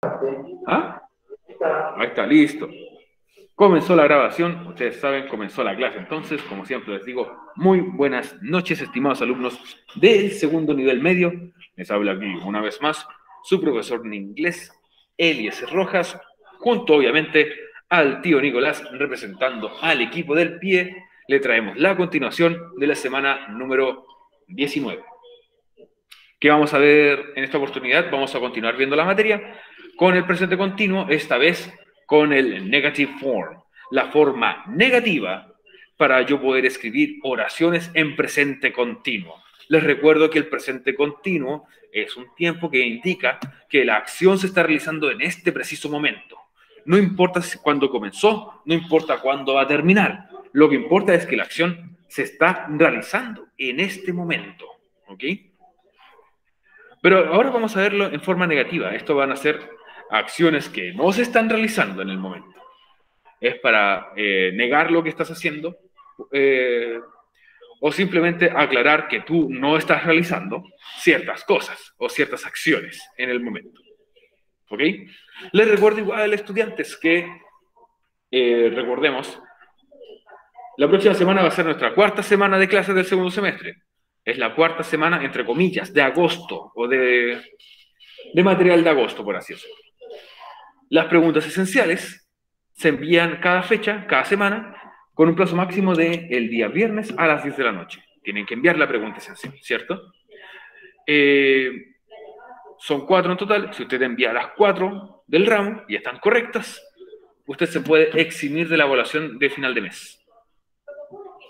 ¿Ah? Ahí está, listo. Comenzó la grabación, ustedes saben, comenzó la clase. Entonces, como siempre les digo, muy buenas noches, estimados alumnos del segundo nivel medio. Les habla aquí una vez más su profesor en inglés, Eliezer Rojas, junto obviamente al tío Nicolás, representando al equipo del pie. Le traemos la continuación de la semana número 19. ¿Qué vamos a ver en esta oportunidad? Vamos a continuar viendo la materia con el presente continuo, esta vez con el negative form, la forma negativa para yo poder escribir oraciones en presente continuo. Les recuerdo que el presente continuo es un tiempo que indica que la acción se está realizando en este preciso momento. No importa cuándo comenzó, no importa cuándo va a terminar. Lo que importa es que la acción se está realizando en este momento. ¿Ok? Pero ahora vamos a verlo en forma negativa. Esto van a ser acciones que no se están realizando en el momento. Es para negar lo que estás haciendo o simplemente aclarar que tú no estás realizando ciertas cosas o ciertas acciones en el momento. ¿Ok? Les recuerdo igual, estudiantes, que recordemos, la próxima semana va a ser nuestra cuarta semana de clases del segundo semestre. Es la cuarta semana, entre comillas, de agosto o de material de agosto, por así decirlo. Las preguntas esenciales se envían cada fecha, cada semana, con un plazo máximo de el día viernes a las 10 de la noche. Tienen que enviar la pregunta esencial, ¿cierto? Son 4 en total. Si usted envía las 4 del ramo y están correctas, usted se puede eximir de la evaluación de final de mes.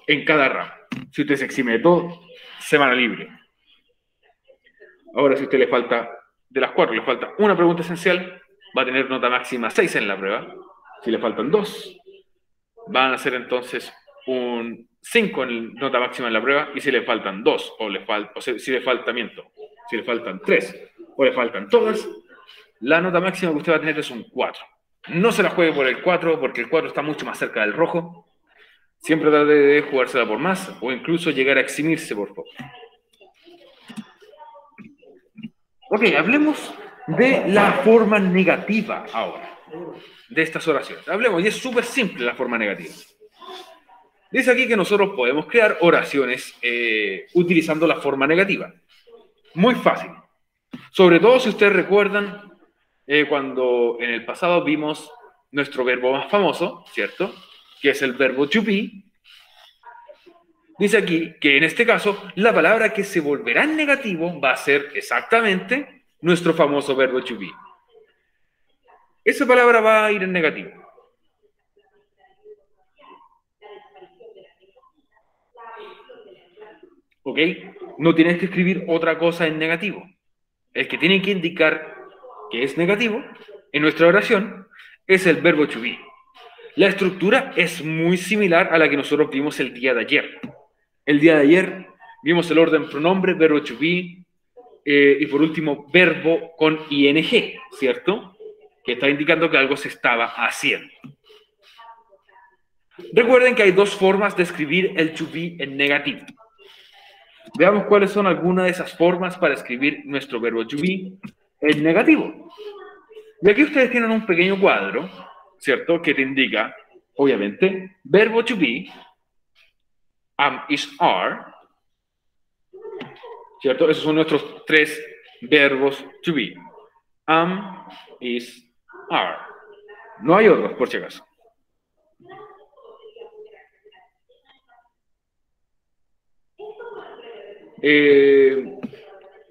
En cada ramo. Si usted se exime de todo, semana libre. Ahora, si a usted le falta, de las 4, le falta una pregunta esencial, va a tener nota máxima 6 en la prueba. Si le faltan 2, van a ser entonces un 5 en nota máxima en la prueba. Y si le faltan 2, si le faltan 3, o le faltan todas, la nota máxima que usted va a tener es un 4. No se la juegue por el 4, porque el 4 está mucho más cerca del rojo. Siempre trate de jugársela por más, o incluso llegar a eximirse, por favor. Ok, hablemos de la forma negativa ahora, de estas oraciones. Hablemos, y es súper simple la forma negativa. Dice aquí que nosotros podemos crear oraciones utilizando la forma negativa. Muy fácil. Sobre todo si ustedes recuerdan cuando en el pasado vimos nuestro verbo más famoso, ¿cierto? Que es el verbo to be. Dice aquí que en este caso la palabra que se volverá en negativo va a ser exactamente nuestro famoso verbo to be. Esa palabra va a ir en negativo. ¿Ok? No tienes que escribir otra cosa en negativo. El que tiene que indicar que es negativo en nuestra oración es el verbo to be. La estructura es muy similar a la que nosotros vimos el día de ayer. El día de ayer vimos el orden pronombre, verbo to be, y por último, verbo con ing, ¿cierto? Que está indicando que algo se estaba haciendo. Recuerden que hay dos formas de escribir el to be en negativo. Veamos cuáles son algunas de esas formas para escribir nuestro verbo to be en negativo. Y aquí ustedes tienen un pequeño cuadro, ¿cierto? Que te indica, obviamente, verbo to be, am, is, are, ¿cierto? Esos son nuestros 3 verbos to be. Am, is, are. No hay otros, por si acaso.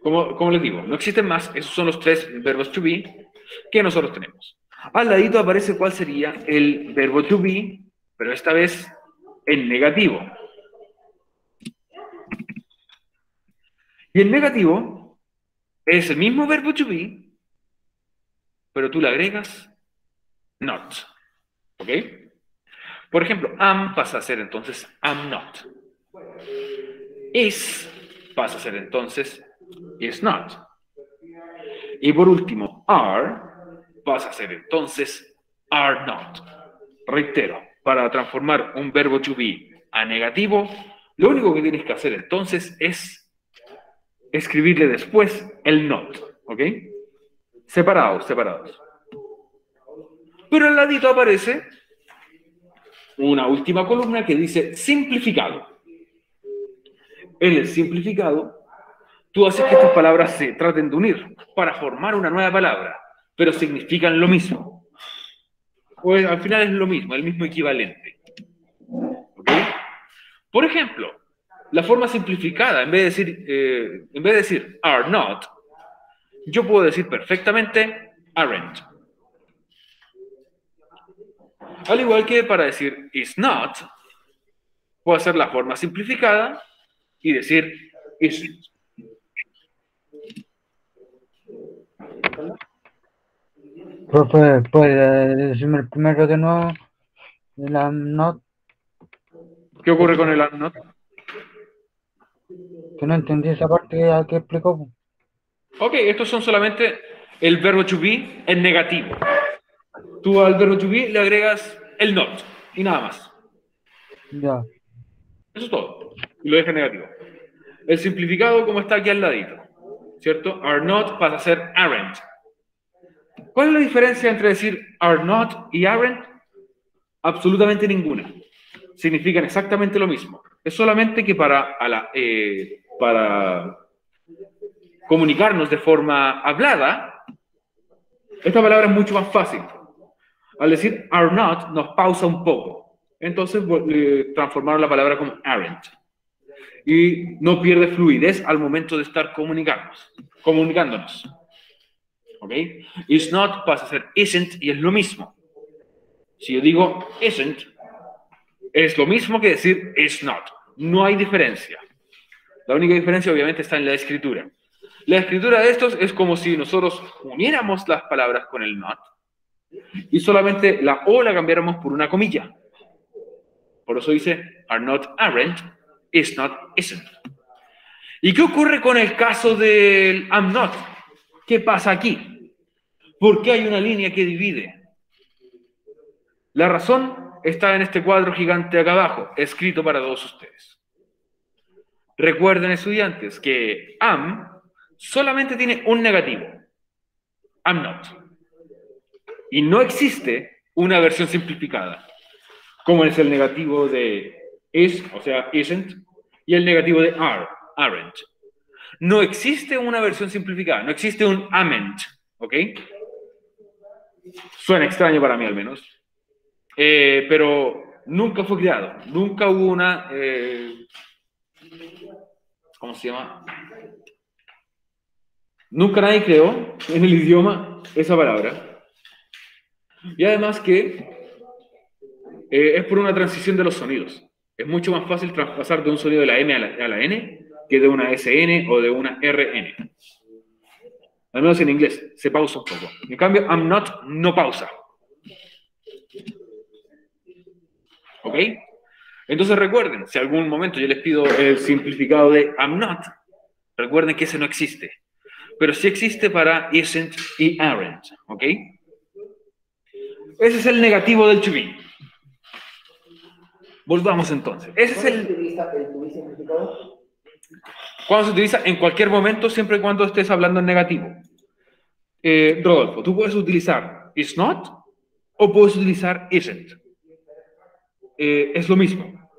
Como les digo, no existen más. Esos son los 3 verbos to be que nosotros tenemos. Al ladito aparece cuál sería el verbo to be, pero esta vez en negativo. Y el negativo es el mismo verbo to be, pero tú le agregas not. ¿Ok? Por ejemplo, am pasa a ser entonces am not. Is pasa a ser entonces is not. Y por último, are pasa a ser entonces are not. Reitero, para transformar un verbo to be a negativo, lo único que tienes que hacer entonces es escribirle después el not. ¿Ok? Separados, separados. Pero al ladito aparece una última columna que dice simplificado. En el simplificado, tú haces que estas palabras se traten de unir para formar una nueva palabra, pero significan lo mismo. Pues al final es lo mismo, el mismo equivalente. ¿Ok? Por ejemplo, la forma simplificada, en vez de decir are not, yo puedo decir perfectamente aren't. Al igual que para decir is not, puedo hacer la forma simplificada y decir isn't. Profe, ¿puede decirme el primero de nuevo? El I'm not, ¿Qué ocurre con el am not? que no entendí esa parte que explicó. Ok, estos son solamente el verbo to be en negativo. Tú al verbo to be le agregas el not y nada más. Ya, Eso es todo. Y lo deja en negativo. El simplificado, como está aquí al ladito, ¿cierto? Are not pasa a ser aren't. ¿Cuál es la diferencia entre decir are not y aren't? Absolutamente ninguna. Significan exactamente lo mismo. Es solamente que para comunicarnos de forma hablada, esta palabra es mucho más fácil. Al decir are not, nos pausa un poco. Entonces transformaron la palabra como aren't. Y no pierde fluidez al momento de estar comunicándonos. ¿Ok? Is not pasa a ser isn't y es lo mismo. Si yo digo isn't, es lo mismo que decir is not. No hay diferencia. La única diferencia obviamente está en la escritura. La escritura de estos es como si nosotros uniéramos las palabras con el not y solamente la O la cambiáramos por una comilla. Por eso dice are not aren't, is not isn't. ¿Y qué ocurre con el caso del am not? ¿Qué pasa aquí? ¿Por qué hay una línea que divide? La razón está en este cuadro gigante acá abajo, escrito para todos ustedes. Recuerden, estudiantes, que am solamente tiene un negativo. Am not. Y no existe una versión simplificada, como es el negativo de is, o sea, isn't, y el negativo de are, aren't. No existe una versión simplificada, no existe un ament, ¿ok? Suena extraño para mí al menos, pero nunca fue creado, nunca hubo una, ¿cómo se llama? Nunca nadie creó en el idioma esa palabra. Y además que es por una transición de los sonidos. Es mucho más fácil traspasar de un sonido de la M a la N que de una SN o de una RN. Al menos en inglés, se pausa un poco. En cambio, I'm not no pausa. ¿Ok? Entonces recuerden, si algún momento yo les pido el simplificado de I'm not, recuerden que ese no existe. Pero sí existe para isn't y aren't. ¿Ok? Ese es el negativo del to be. Volvamos entonces. Ese es el... to be simplificado? Cuando se utiliza en cualquier momento, siempre y cuando estés hablando en negativo. Rodolfo, tú puedes utilizar is not o puedes utilizar isn't. Es lo mismo.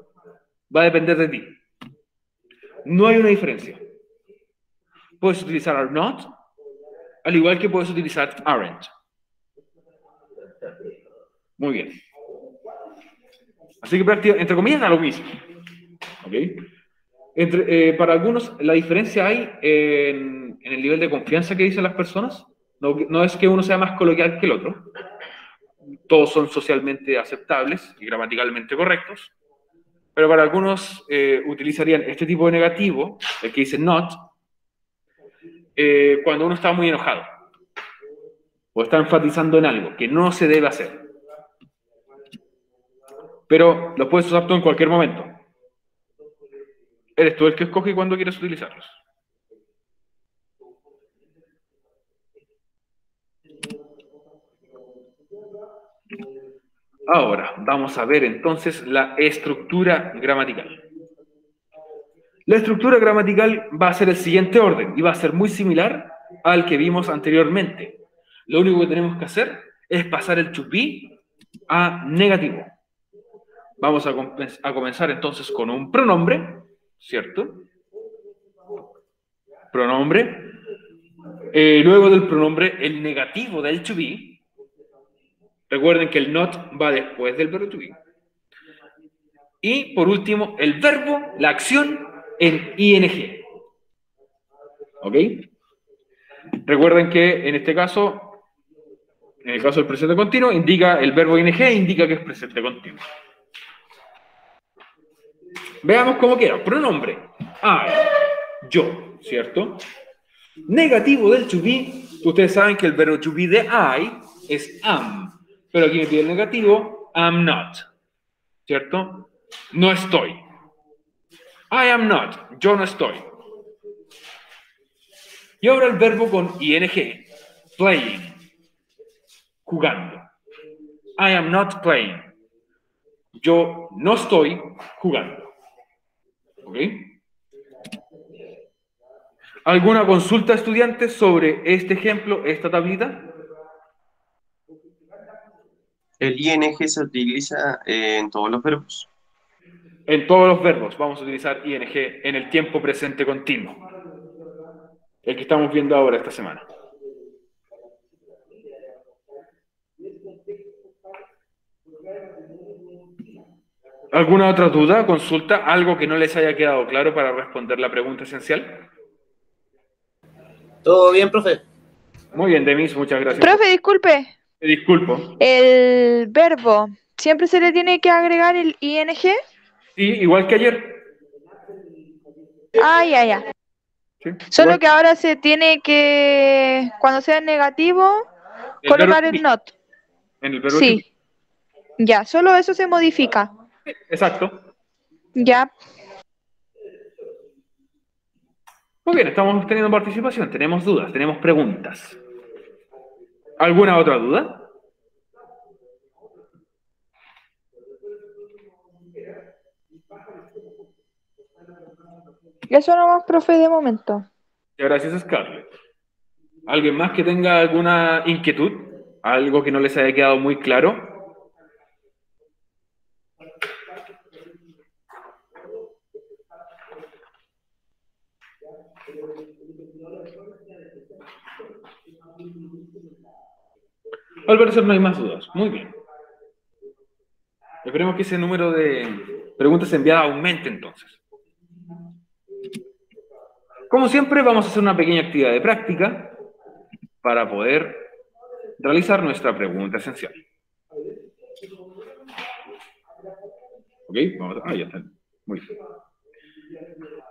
Va a depender de ti. No hay una diferencia. Puedes utilizar are not, al igual que puedes utilizar aren't. Muy bien. Así que prácticamente, entre comillas, da lo mismo. ¿Ok? Para algunos, la diferencia hay en el nivel de confianza que dicen las personas. No es que uno sea más coloquial que el otro. Todos son socialmente aceptables y gramaticalmente correctos. Pero para algunos utilizarían este tipo de negativo, el que dice not, cuando uno está muy enojado o está enfatizando en algo que no se debe hacer. Pero los puedes usar tú en cualquier momento. Eres tú el que escoge cuándo quieres utilizarlos. Ahora, vamos a ver entonces la estructura gramatical. La estructura gramatical va a ser el siguiente orden y va a ser muy similar al que vimos anteriormente. Lo único que tenemos que hacer es pasar el to be a negativo. Vamos a comenzar entonces con un pronombre, ¿cierto? Pronombre. Luego del pronombre, el negativo del to be. Recuerden que el not va después del verbo to be. Y por último, el verbo, la acción en ing. ¿Ok? Recuerden que en este caso, en el caso del presente continuo, indica el verbo ing, indica que es presente continuo. Veamos cómo queda. Pronombre. I. Yo, ¿cierto? Negativo del to be. Ustedes saben que el verbo to be de I es am. Pero aquí me pide el negativo, am not. ¿Cierto? No estoy. I am not. Yo no estoy. Y ahora el verbo con ing. Playing. Jugando. I am not playing. Yo no estoy jugando. ¿Ok? ¿Alguna consulta, estudiantes, sobre este ejemplo, esta tablita? El ing se utiliza en todos los verbos. En todos los verbos vamos a utilizar ing en el tiempo presente continuo. El que estamos viendo ahora esta semana. ¿Alguna otra duda, consulta, algo que no les haya quedado claro para responder la pregunta esencial? ¿Todo bien, profe? Muy bien, Demis, muchas gracias. Profe, disculpe, Te disculpo. el verbo, ¿siempre se le tiene que agregar el ing? Sí, igual que ayer. Ah, ya. Sí, Solo igual. que ahora se tiene que, cuando sea negativo, El colocar verbo el not. en el verbo Sí, ya, solo eso se modifica. to be. Exacto. Ya, Muy bien, estamos teniendo participación, tenemos dudas, tenemos preguntas. ¿Alguna otra duda? eso nomás, profe, de momento. Gracias, Scarlett. ¿Alguien más que tenga alguna inquietud? ¿Algo que no les haya quedado muy claro? Al parecer no hay más dudas. Muy bien. Esperemos que ese número de preguntas enviadas aumente entonces. Como siempre, vamos a hacer una pequeña actividad de práctica para poder realizar nuestra pregunta esencial. ¿Ok? Ya está. Muy bien.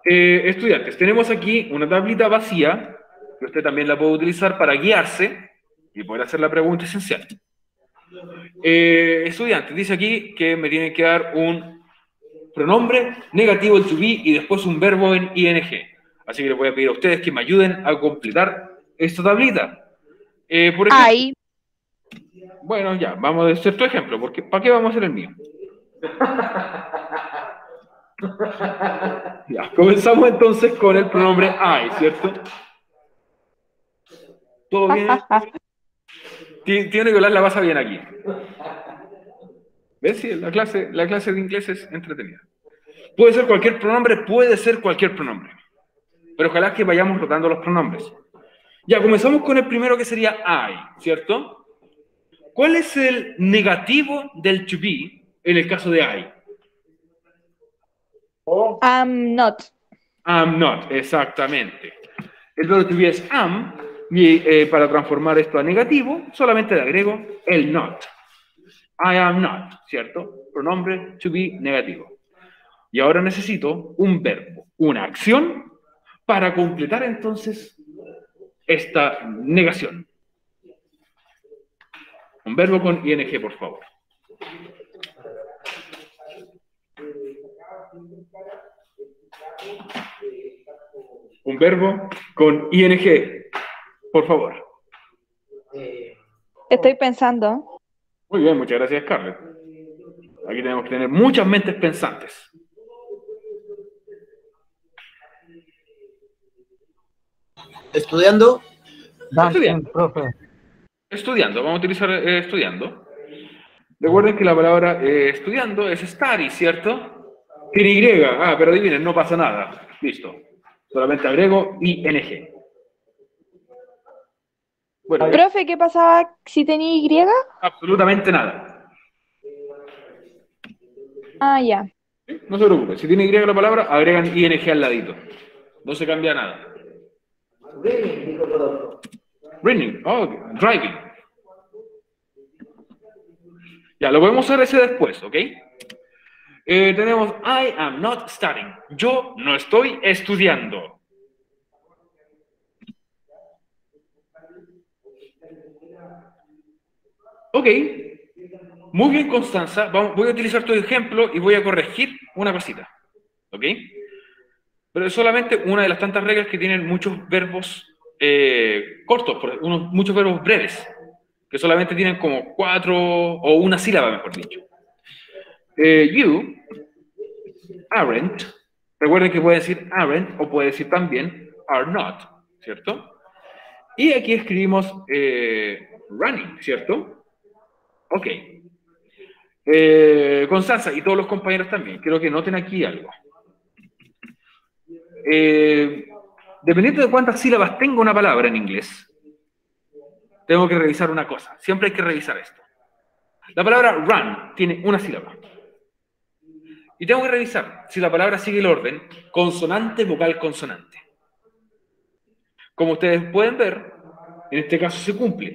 Estudiantes, tenemos aquí una tablita vacía que usted también la puede utilizar para guiarse y poder hacer la pregunta esencial. Estudiantes, dice aquí que me tienen que dar un pronombre negativo el to be y después un verbo en ing. Así que les voy a pedir a ustedes que me ayuden a completar esta tablita. Por ejemplo, Ahí, bueno, ya, vamos a hacer tu ejemplo, porque ¿para qué vamos a hacer el mío? Ya, comenzamos entonces con el pronombre I, ¿cierto? ¿Todo bien? Tiene que hablar la pasa bien aquí. ¿Ves? Sí, la clase de inglés es entretenida. Puede ser cualquier pronombre, puede ser cualquier pronombre. Pero ojalá que vayamos rotando los pronombres. Ya, comenzamos con el primero que sería I, ¿cierto? ¿Cuál es el negativo del to be en el caso de I? I'm not. I'm not, exactamente. El verbo to be es am, y para transformar esto a negativo, solamente le agrego el not. I am not, ¿cierto? Pronombre to be negativo. Y ahora necesito un verbo, una acción, para completar entonces esta negación. Un verbo con ing, por favor. Un verbo con ing, por favor. Estoy pensando. Muy bien, muchas gracias, Scarlett. Aquí tenemos que tener muchas mentes pensantes. Estudiando. Dancing, profe. Estudiando, vamos a utilizar estudiando. Recuerden que la palabra estudiando es study, ¿cierto? Tiene Y. Pero adivinen, no pasa nada. Listo. Solamente agrego ing. Bueno, Profe, ¿qué pasaba si tenía Y? absolutamente nada. Ah, ya. ¿Sí? No se preocupe. Si tiene Y la palabra, agregan ing al ladito. No se cambia nada. Reading, dijo Rodolfo. Reading. Oh, driving. Ya, lo podemos hacer ese después, ¿ok? Tenemos I am not studying. Yo no estoy estudiando. Ok. Muy bien, Constanza. Voy a utilizar tu ejemplo y voy a corregir una cosita. ¿Ok? Pero es solamente una de las tantas reglas que tienen muchos verbos cortos, muchos verbos breves, que solamente tienen como 4 o una sílaba, mejor dicho. You aren't. Recuerden que puede decir aren't o puede decir también are not, ¿cierto? Y aquí escribimos running, ¿cierto? Ok. Constanza y todos los compañeros también, quiero que noten aquí algo. Dependiendo de cuántas sílabas tenga una palabra en inglés, tengo que revisar una cosa. Siempre hay que revisar esto. La palabra run tiene una sílaba. Y tengo que revisar si la palabra sigue el orden consonante, vocal, consonante. Como ustedes pueden ver, en este caso se cumple.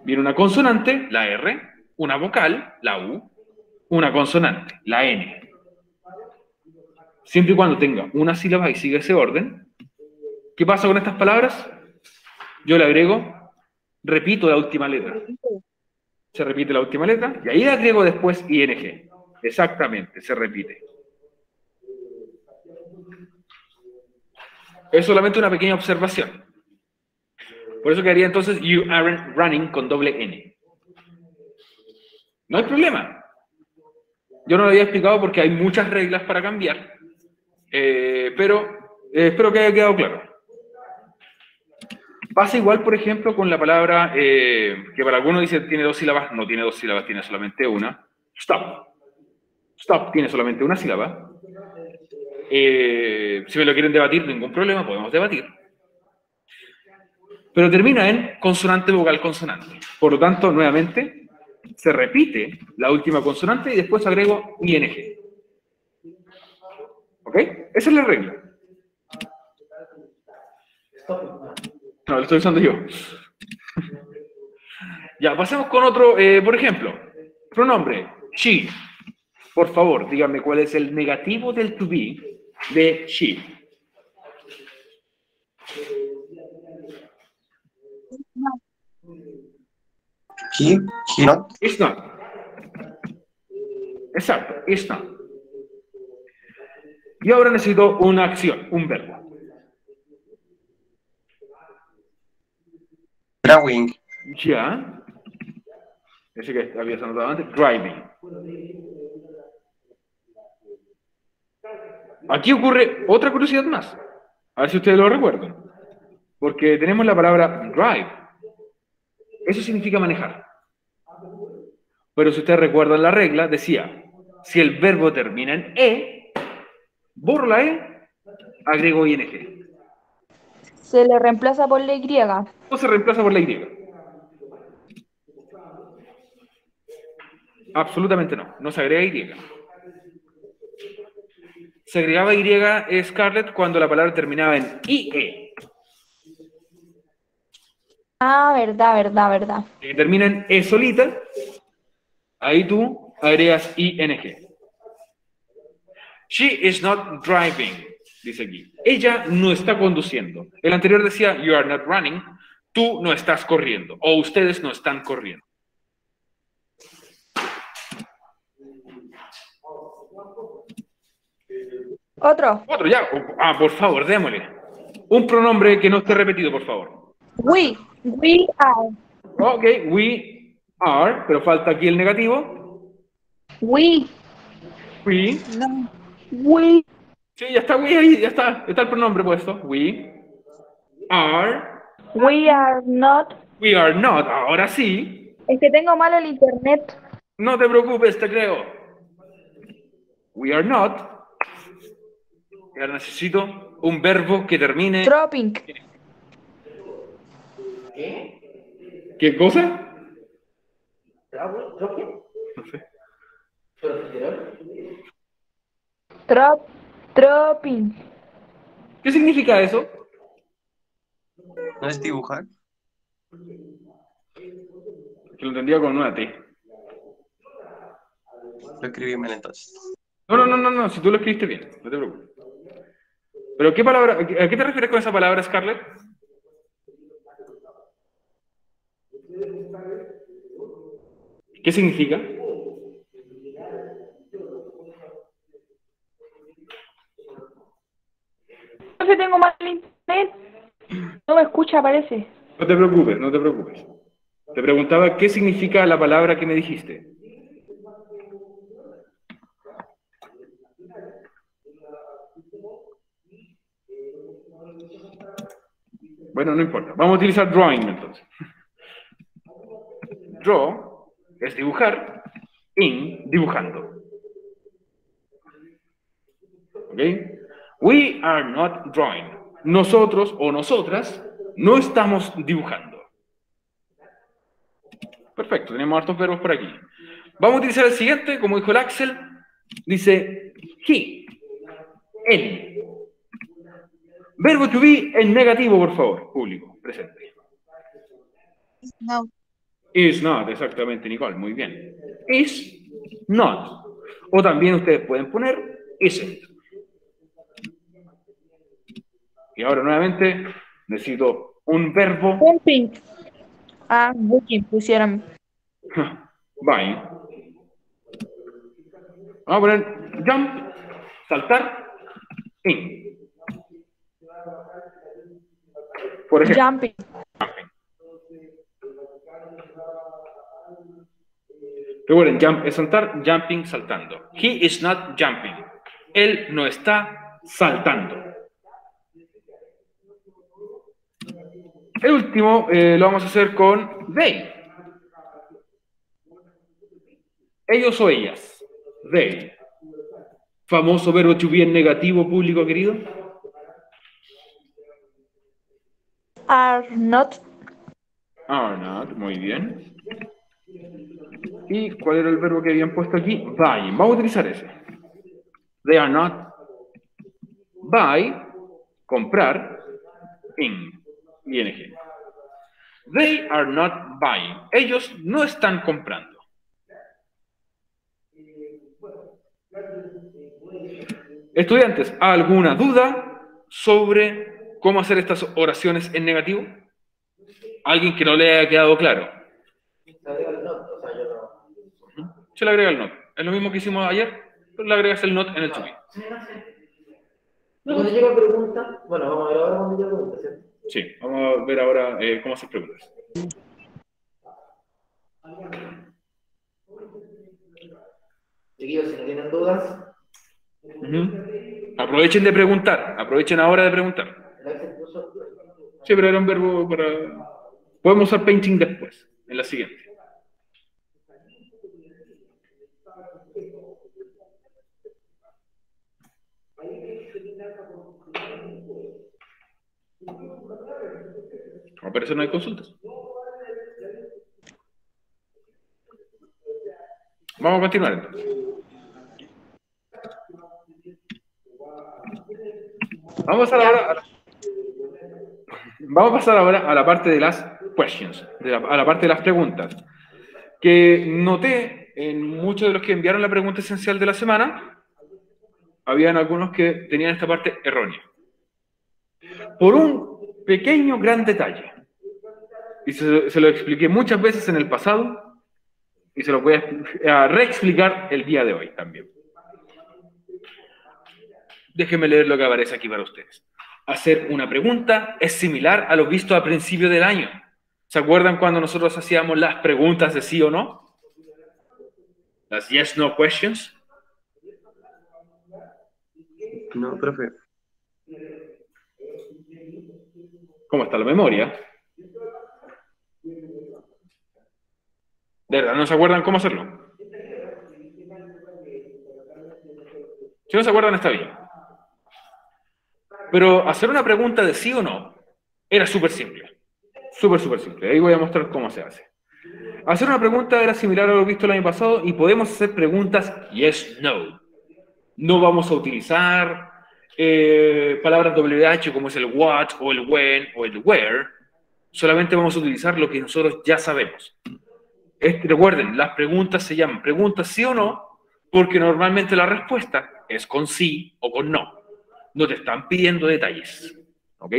Viene una consonante, la R, una vocal, la U, una consonante, la N. Siempre y cuando tenga una sílaba y siga ese orden. ¿Qué pasa con estas palabras? Yo le agrego, repito la última letra. Se repite la última letra y ahí le agrego después ing. Exactamente, se repite. Es solamente una pequeña observación. Por eso quedaría entonces you aren't running con doble N. No hay problema. Yo no lo había explicado porque hay muchas reglas para cambiar, pero espero que haya quedado claro. Pasa igual, por ejemplo, con la palabra que para algunos dicen tiene 2 sílabas, no tiene 2 sílabas, tiene solamente una. Stop. Stop tiene solamente una sílaba. Si me lo quieren debatir, ningún problema, podemos debatir. Pero termina en consonante, vocal, consonante. Por lo tanto, nuevamente, se repite la última consonante y después agrego ing. ¿Ok? Esa es la regla. No, lo estoy usando yo. Ya, pasemos con otro, por ejemplo, pronombre, she. Por favor, díganme cuál es el negativo del to be de she. He not. It's not. Exacto, it's not. Y ahora necesito una acción, un verbo. Drawing. Ya. Ese que habías anotado antes, driving. Aquí ocurre otra curiosidad más. A ver si ustedes lo recuerdan. Porque tenemos la palabra drive. Eso significa manejar. Pero si ustedes recuerdan la regla, decía, si el verbo termina en E, borro la E, agrego ing. Se le reemplaza por la Y. O se reemplaza por la Y. Absolutamente no. No se agrega Y. Se agregaba Y, Scarlett, cuando la palabra terminaba en IE. Ah, verdad. Si termina en E solita, ahí tú agregas ing. She is not driving, dice aquí. Ella no está conduciendo. El anterior decía, you are not running. Tú no estás corriendo. O ustedes no están corriendo. Otro. Otro, ya. Por favor, démosle. Un pronombre que no esté repetido, por favor. We are. Ok, we are, pero falta aquí el negativo. We. We. No. We. Sí, ya está we ahí, ya está. Está el pronombre puesto. We are We are not We are not. Ahora sí. Es que tengo mal el internet. No te preocupes, te creo. We are not. Y ahora necesito un verbo que termine. Dropping. ¿Qué? ¿Qué cosa? ¿Dropping? No sé. ¿Profiterol? Dropping. ¿Qué significa eso? ¿No es dibujar? Que lo entendía con una T. Lo escribí mal entonces. No. Si tú lo escribiste bien, no te preocupes. ¿Pero qué palabra? ¿A qué te refieres con esa palabra, Scarlett? ¿Qué significa? No sé, tengo mal el internet. No me escucha, parece. No te preocupes, no te preocupes. Te preguntaba qué significa la palabra que me dijiste. Bueno, no importa. Vamos a utilizar drawing entonces. Draw es dibujar, in, dibujando. ¿Ok? We are not drawing. Nosotros o nosotras no estamos dibujando. Perfecto, tenemos hartos verbos por aquí. Vamos a utilizar el siguiente, como dijo el Axel. Dice he, él. Verbo to be en negativo, por favor, público, presente. No. Is not, exactamente, Nicole, muy bien. Is not. O también ustedes pueden poner isn't. Y ahora nuevamente necesito un verbo. Jumping. Ah, booking pusieron. Bye. Vamos a poner jump, saltar, in. Por ejemplo. Jumping. Recuerden, jump es saltar, jumping, saltando. He is not jumping. Él no está saltando. El último lo vamos a hacer con they. Ellos o ellas. They. Famoso verbo to be en negativo, público querido. Are not. Are not, muy bien. ¿Y cuál era el verbo que habían puesto aquí? Buy. Vamos a utilizar ese. They are not. Buy, comprar, ing. ING. They are not buying. Ellos no están comprando. Estudiantes, ¿alguna duda sobre cómo hacer estas oraciones en negativo? ¿Alguien que no le haya quedado claro? Se agrega el not, o sea, yo no. Se le agrega el not. Es lo mismo que hicimos ayer, pero le agregas el not en el to be. Y cuando llega pregunta, bueno, vamos a ver ahora cuando llega pregunta, ¿cierto? Sí, vamos a ver ahora cómo hacer preguntas. Chiquillos, si no tienen dudas, Aprovechen de preguntar, aprovechen ahora de preguntar. el Axel puso. Sí, pero era un verbo para... Podemos usar painting después, en la siguiente. Al parecer no hay consultas. Vamos a continuar entonces. Vamos a pasar ahora a la parte de las questions, a la parte de las preguntas. Que noté en muchos de los que enviaron la pregunta esencial de la semana, habían algunos que tenían esta parte errónea. Por un pequeño, gran detalle. Y se lo expliqué muchas veces en el pasado, y se lo voy a reexplicar el día de hoy también. Déjenme leer lo que aparece aquí para ustedes. Hacer una pregunta es similar a lo visto al principio del año. ¿Se acuerdan cuando nosotros hacíamos las preguntas de sí o no? Las yes, no questions. No, profe. ¿Cómo está la memoria? ¿De verdad no se acuerdan cómo hacerlo? Si no se acuerdan, está bien. Pero hacer una pregunta de sí o no era súper simple. Súper simple. Ahí voy a mostrar cómo se hace. Hacer una pregunta era similar a lo visto el año pasado y podemos hacer preguntas yes, no. No vamos a utilizar palabras WH como es el what o el when o el where. Solamente vamos a utilizar lo que nosotros ya sabemos. Recuerden, las preguntas se llaman preguntas sí o no porque normalmente la respuesta es con sí o con no. No te están pidiendo detalles. ¿Ok?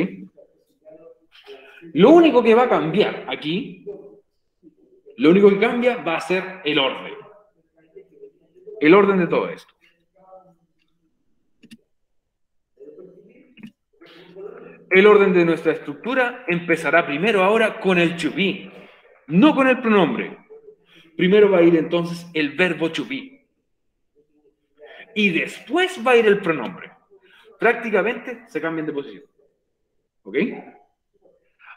Lo único que va a cambiar aquí, lo único que cambia va a ser el orden. El orden de todo esto. El orden de nuestra estructura empezará primero ahora con el to be, no con el pronombre. Primero va a ir entonces el verbo to be. Y después va a ir el pronombre. Prácticamente se cambian de posición. ¿Ok?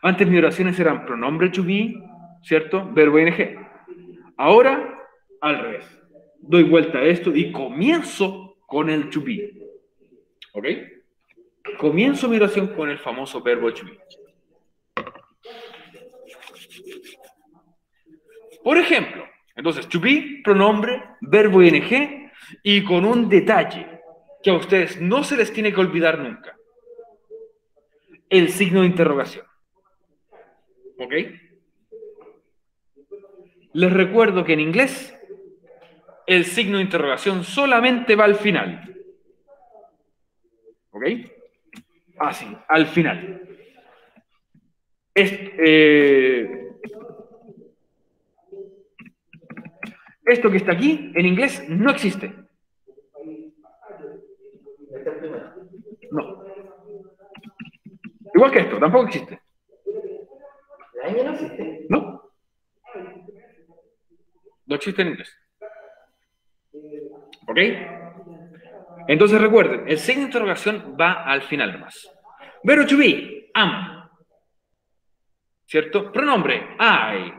Antes mis oraciones eran pronombre to be, ¿cierto? Verbo ing. Ahora, al revés. Doy vuelta a esto y comienzo con el to be. ¿Ok? Comienzo mi oración con el famoso verbo to be. Por ejemplo, entonces, to be, pronombre, verbo ing, y con un detalle que a ustedes no se les tiene que olvidar nunca. El signo de interrogación. ¿Ok? Les recuerdo que en inglés el signo de interrogación solamente va al final. ¿Ok? Así, al final. Esto que está aquí, en inglés, no existe. No. Igual que esto, tampoco existe. ¿El año no existe? No. No existe en inglés. ¿Ok? Entonces recuerden, el signo de interrogación va al final nomás. Verbo to be, am. ¿Cierto? Pronombre, I.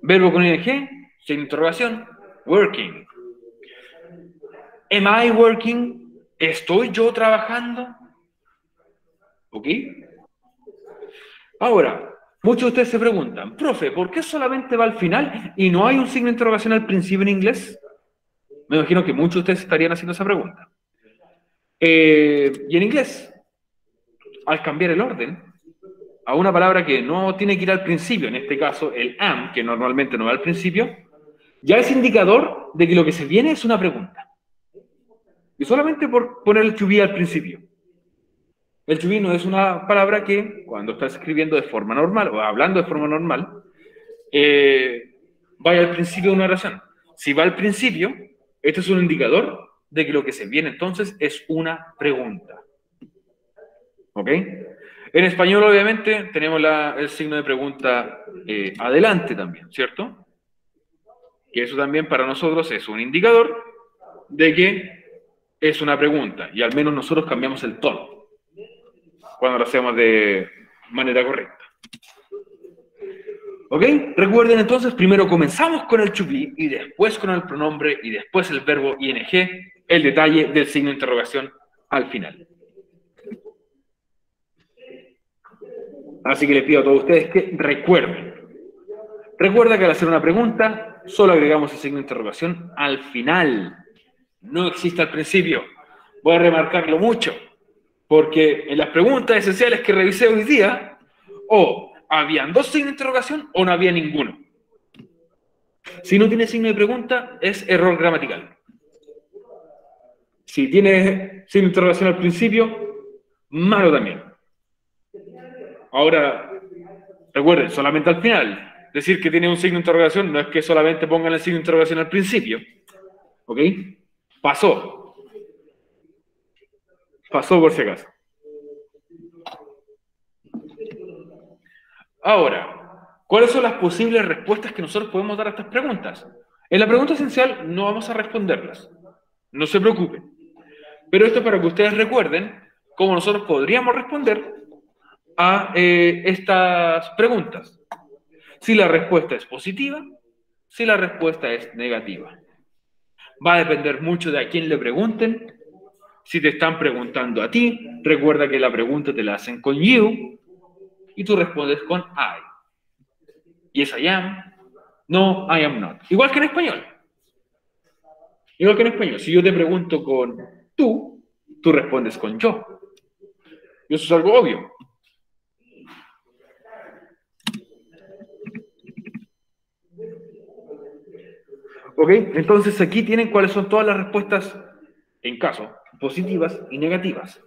Verbo con ing, signo de interrogación, working. Am I working? ¿Estoy yo trabajando? ¿Ok? Ahora, muchos de ustedes se preguntan, profe, ¿por qué solamente va al final y no hay un signo de interrogación al principio en inglés? Me imagino que muchos de ustedes estarían haciendo esa pregunta. Y en inglés, al cambiar el orden, a una palabra que no tiene que ir al principio, en este caso el am, que normalmente no va al principio, ya es indicador de que lo que se viene es una pregunta. Y solamente por poner el to be al principio. El to be no es una palabra que, cuando estás escribiendo de forma normal, o hablando de forma normal, vaya al principio de una oración. Si va al principio, este es un indicador de que lo que se viene entonces es una pregunta. ¿Ok? En español, obviamente, tenemos el signo de pregunta adelante también, ¿cierto? Y eso también para nosotros es un indicador de que es una pregunta. Y al menos nosotros cambiamos el tono cuando lo hacemos de manera correcta. ¿Ok? Recuerden entonces, primero comenzamos con el to be y después con el pronombre y después el verbo ing, el detalle del signo de interrogación al final. Así que les pido a todos ustedes que recuerden. Recuerda que al hacer una pregunta, solo agregamos el signo de interrogación al final. No existe al principio. Voy a remarcarlo mucho, porque en las preguntas esenciales que revisé hoy día, o habían dos signos de interrogación o no había ninguno. Si no tiene signo de pregunta, es error gramatical. Si tiene signo de interrogación al principio, malo también. Ahora, recuerden, solamente al final. Decir que tiene un signo de interrogación no es que solamente pongan el signo de interrogación al principio. ¿Ok? Pasó. Pasó por si acaso. Ahora, ¿cuáles son las posibles respuestas que nosotros podemos dar a estas preguntas? En la pregunta esencial no vamos a responderlas. No se preocupen. Pero esto es para que ustedes recuerden cómo nosotros podríamos responder a estas preguntas. Si la respuesta es positiva, si la respuesta es negativa. Va a depender mucho de a quién le pregunten. Si te están preguntando a ti, recuerda que la pregunta te la hacen con you y tú respondes con I. Yes, I am. No, I am not. Igual que en español. Igual que en español. Si yo te pregunto con tú respondes con yo. Y eso es algo obvio. ¿Ok? Entonces aquí tienen cuáles son todas las respuestas en caso, positivas y negativas.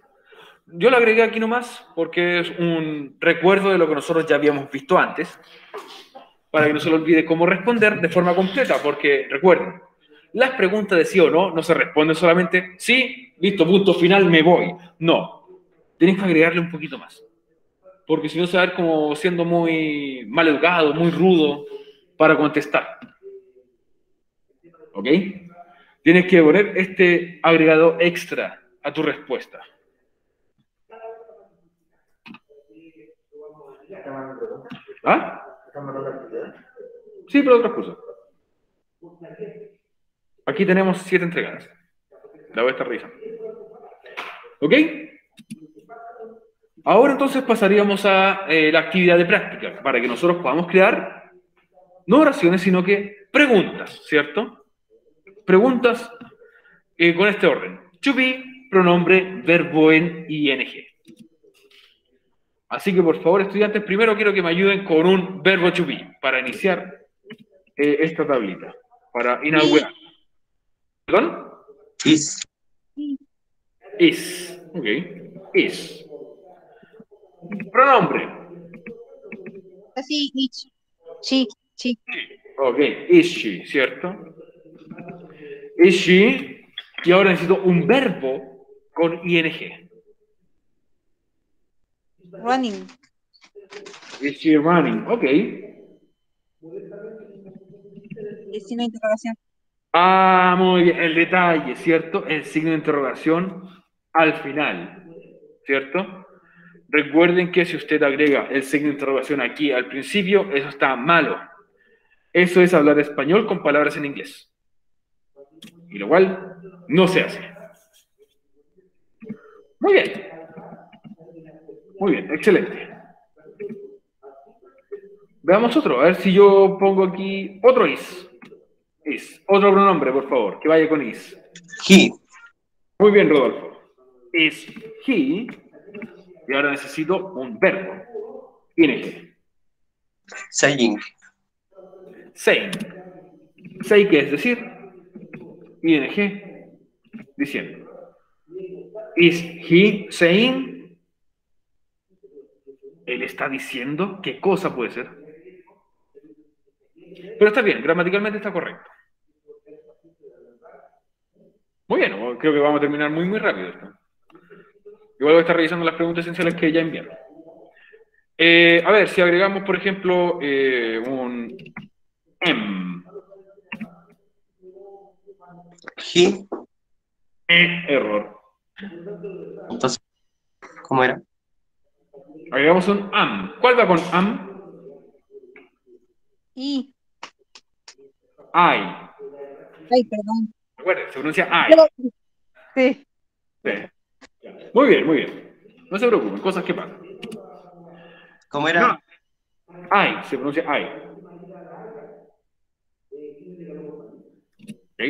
Yo lo agregué aquí nomás porque es un recuerdo de lo que nosotros ya habíamos visto antes, para que no se le olvide cómo responder de forma completa, porque recuerden, las preguntas de sí o no no se responden solamente sí, listo, punto final, me voy. No, tienes que agregarle un poquito más, porque si no se va a ver como siendo muy mal educado, muy rudo para contestar. ¿Ok? Tienes que poner este agregado extra a tu respuesta. ¿Ah? Sí, pero otras cosas. Aquí tenemos 7 entregadas. La voy a estar revisando. ¿Ok? Ahora entonces pasaríamos a la actividad de práctica, para que nosotros podamos crear no oraciones, sino que preguntas, ¿cierto? Preguntas con este orden. To be, pronombre, verbo en ing. Así que por favor, estudiantes, primero quiero que me ayuden con un verbo to be para iniciar esta tablita, para inaugurar. ¿Perdón? Is. Is. Ok. Is. Pronombre. Así, ich. Sí, sí. Ok. Is she, ¿cierto? Is she. Y ahora necesito un verbo con ing. Running. Is she running? Ok. El signo de interrogación. Ah, muy bien. El detalle, ¿cierto? El signo de interrogación al final, ¿cierto? Recuerden que si usted agrega el signo de interrogación aquí al principio, eso está malo. Eso es hablar español con palabras en inglés. Y lo cual no se hace. Muy bien. Muy bien, excelente. Veamos otro. A ver si yo pongo aquí otro is. Is. Otro pronombre, por favor, que vaya con is. He. Muy bien, Rodolfo. Is he. Y ahora necesito un verbo. ing. Saying. Saying. Say, que es decir. ing. Diciendo. Is he saying? Él está diciendo. ¿Qué cosa puede ser? Pero está bien, gramaticalmente está correcto. Muy bien, creo que vamos a terminar muy, muy rápido esto. Igual voy a estar revisando las preguntas esenciales que ya enviaron. A ver, si agregamos, por ejemplo, un M. He. Error. Entonces, ¿cómo era? Agregamos un am. ¿Cuál va con am? Y. I. Ay, perdón. Recuerden, se pronuncia I. Sí. Sí. Muy bien, muy bien. No se preocupen, cosas que pasan. ¿Cómo era? I, se pronuncia I. ¿Ok?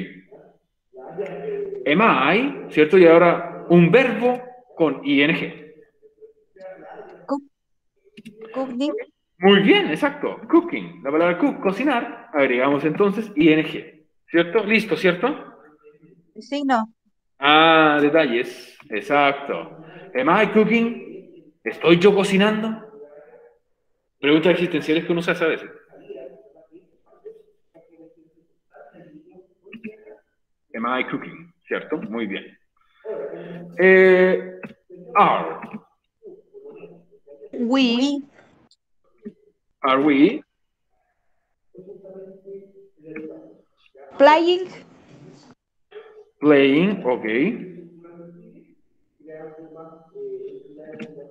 Am I, ¿cierto? Y ahora un verbo con ing. Cooking. Muy bien, exacto. Cooking. La palabra cook, cocinar. Agregamos entonces ing. ¿Cierto? Listo, ¿cierto? Signo. Ah, detalles. Exacto. Am I cooking? ¿Estoy yo cocinando? Preguntas existenciales que uno se hace a veces. Am I cooking? ¿Cierto? Muy bien. Are. We. Are we? Playing. Playing, ok.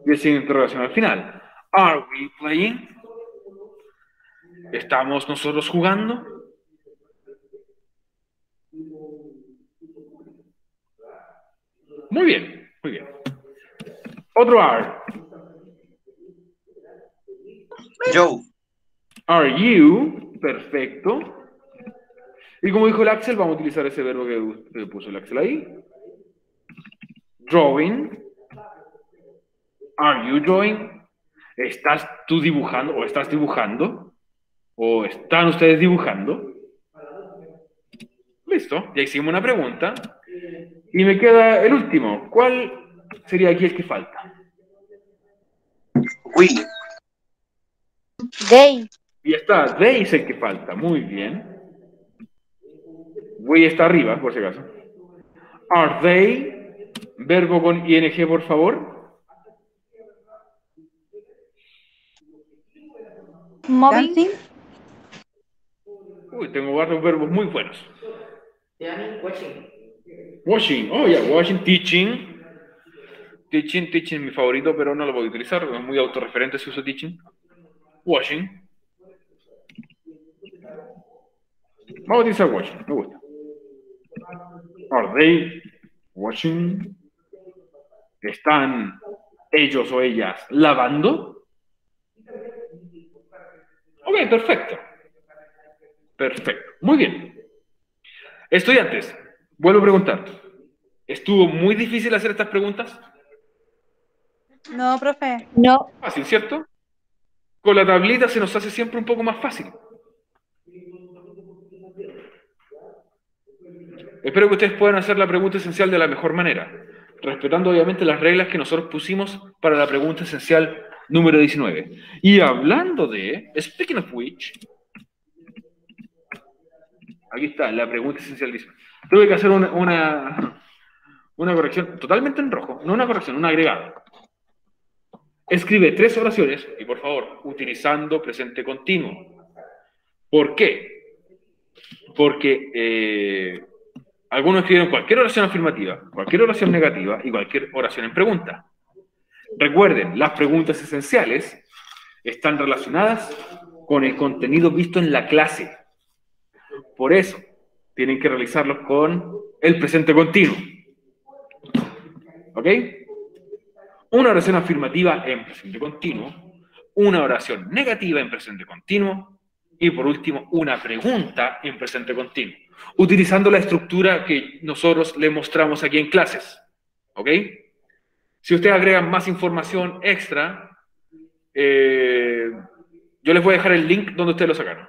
Y el signo de interrogación al final. Are we playing? ¿Estamos nosotros jugando? Muy bien, muy bien. Otro are. Joe. Are you? Perfecto. Y como dijo el Axel, vamos a utilizar ese verbo que puso el Axel ahí. Drawing. Are you drawing? ¿Estás tú dibujando o estás dibujando? ¿O están ustedes dibujando? Listo, ya hicimos una pregunta. Y me queda el último. ¿Cuál sería aquí el que falta? We. They. Y está, they es el que falta. Muy bien. We está arriba, por si acaso. Are they? Verbo con ing, por favor. Moving. Dancing. Uy, tengo varios verbos muy buenos. Watching. Washing, oh ya, washing, teaching. Teaching es mi favorito, pero no lo voy a utilizar. Es muy autorreferente si uso teaching. Washing. Vamos a utilizar washing, me gusta. Are they washing? ¿Están ellos o ellas lavando? Ok, perfecto. Perfecto, muy bien. Estudiantes, vuelvo a preguntar. ¿Estuvo muy difícil hacer estas preguntas? No, profe. No. Fácil, ¿cierto? Con la tablita se nos hace siempre un poco más fácil. Espero que ustedes puedan hacer la pregunta esencial de la mejor manera, respetando obviamente las reglas que nosotros pusimos para la pregunta esencial número 19. Y hablando de, speaking of which, aquí está la pregunta esencial 19. Tuve que hacer una corrección totalmente en rojo, no una corrección, un agregado. Escribe 3 oraciones y por favor, utilizando presente continuo. ¿Por qué? Porque algunos escribieron cualquier oración afirmativa, cualquier oración negativa y cualquier oración en pregunta. Recuerden, las preguntas esenciales están relacionadas con el contenido visto en la clase. Por eso, tienen que realizarlos con el presente continuo. ¿Ok? Una oración afirmativa en presente continuo, una oración negativa en presente continuo y por último, una pregunta en presente continuo, utilizando la estructura que nosotros le mostramos aquí en clases. ¿Ok? Si ustedes agregan más información extra, yo les voy a dejar el link donde ustedes lo sacaron.